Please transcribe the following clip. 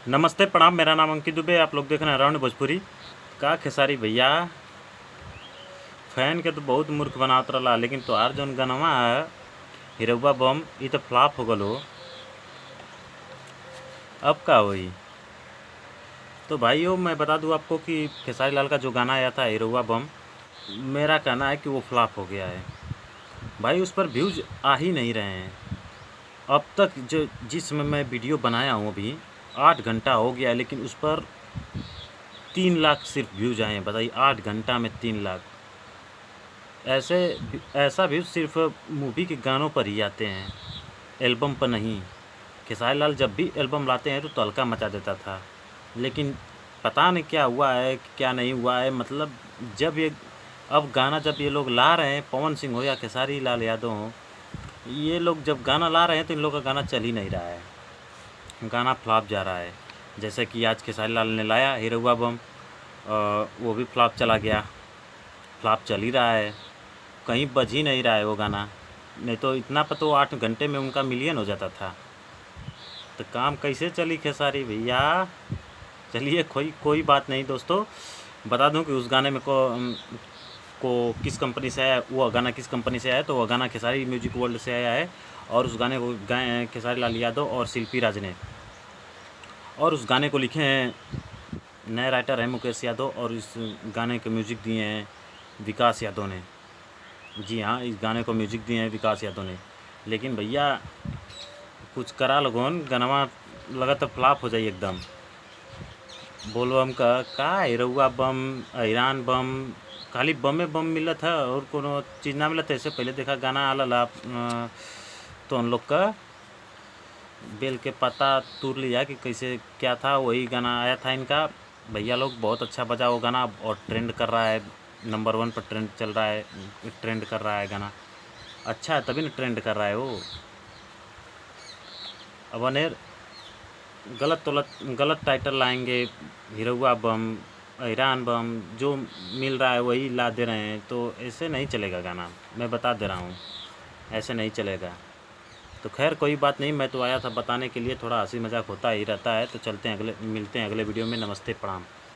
नमस्ते प्रणाम। मेरा नाम अंकित दुबे। आप लोग देख रहे हैं राउंड भोजपुरी का। खेसारी भैया फैन के तो बहुत मूर्ख बनावत रहा, लेकिन तोहार जौन गनवा है हिरौआ बम ई तो फ्लॉप हो गलो। अब का होई? तो भाइयों मैं बता दूं आपको कि खेसारी लाल का जो गाना आया था हिरौआ बम, मेरा कहना है कि वो फ्लॉप हो गया है भाई। उस पर व्यूज़ आ ही नहीं रहे हैं अब तक। जो जिस समय मैं वीडियो बनाया हूँ अभी 8 घंटा हो गया है, लेकिन उस पर 3 लाख सिर्फ व्यूज आए हैं। बताइए, 8 घंटा में 3 लाख। ऐसे ऐसा व्यूज सिर्फ मूवी के गानों पर ही आते हैं, एल्बम पर नहीं। खेसारी लाल जब भी एल्बम लाते हैं तो तहलका मचा देता था, लेकिन पता नहीं क्या हुआ है क्या नहीं हुआ है। मतलब जब ये अब गाना जब ये लोग ला रहे हैं, पवन सिंह हो या खेसारी लाल यादव हो, ये लोग जब गाना ला रहे हैं तो इन लोगों का गाना चल ही नहीं रहा है, गाना फ्लॉप जा रहा है। जैसे कि आज खेसारी लाल ने लाया हिरौआ बम, वो भी फ्लॉप चला गया, फ्लॉप चल ही रहा है, कहीं बज ही नहीं रहा है वो गाना। नहीं तो इतना पर तो 8 घंटे में उनका मिलियन हो जाता था। तो काम कैसे चली खेसारी भैया? चलिए कोई बात नहीं दोस्तों। बता दूं कि उस गाने में को किस कंपनी से आया, वो गाना किस कंपनी से आया। तो वो गाना खेसारी म्यूजिक वर्ल्ड से आया है, और उस गाने को गाए हैं खेसारी लाल यादव और शिल्पी राज ने। और उस गाने को लिखे हैं नए राइटर हैं मुकेश यादव, और इस गाने के म्यूज़िक दिए हैं विकास यादव ने। जी हाँ, इस गाने को म्यूज़िक दिए हैं विकास यादव ने। लेकिन भैया कुछ करा लगोन, गनवा लगा तो फ्लॉप हो जाए एकदम। बोलबम का हिरौआ बम, ईरान बम, खाली बमे बम मिलत है और कोनो चीज़ ना मिलत है। इससे पहले देखा गाना आला तो उन लोग का बेल के पत्ता तूर लिया कि कैसे क्या था, वही गाना आया था इनका। भैया लोग बहुत अच्छा बजा वो गाना, और ट्रेंड कर रहा है, नंबर 1 पर ट्रेंड चल रहा है, ट्रेंड कर रहा है गाना। अच्छा है तभी ना ट्रेंड कर रहा है वो। अब अनेर गलत टाइटल लाएंगे, हिरौआ बम, ईरान बम, जो मिल रहा है वही ला दे रहे हैं, तो ऐसे नहीं चलेगा गाना। मैं बता दे रहा हूँ, ऐसे नहीं चलेगा। तो खैर कोई बात नहीं, मैं तो आया था बताने के लिए, थोड़ा हंसी मजाक होता ही रहता है। तो चलते हैं मिलते हैं अगले वीडियो में। नमस्ते प्रणाम।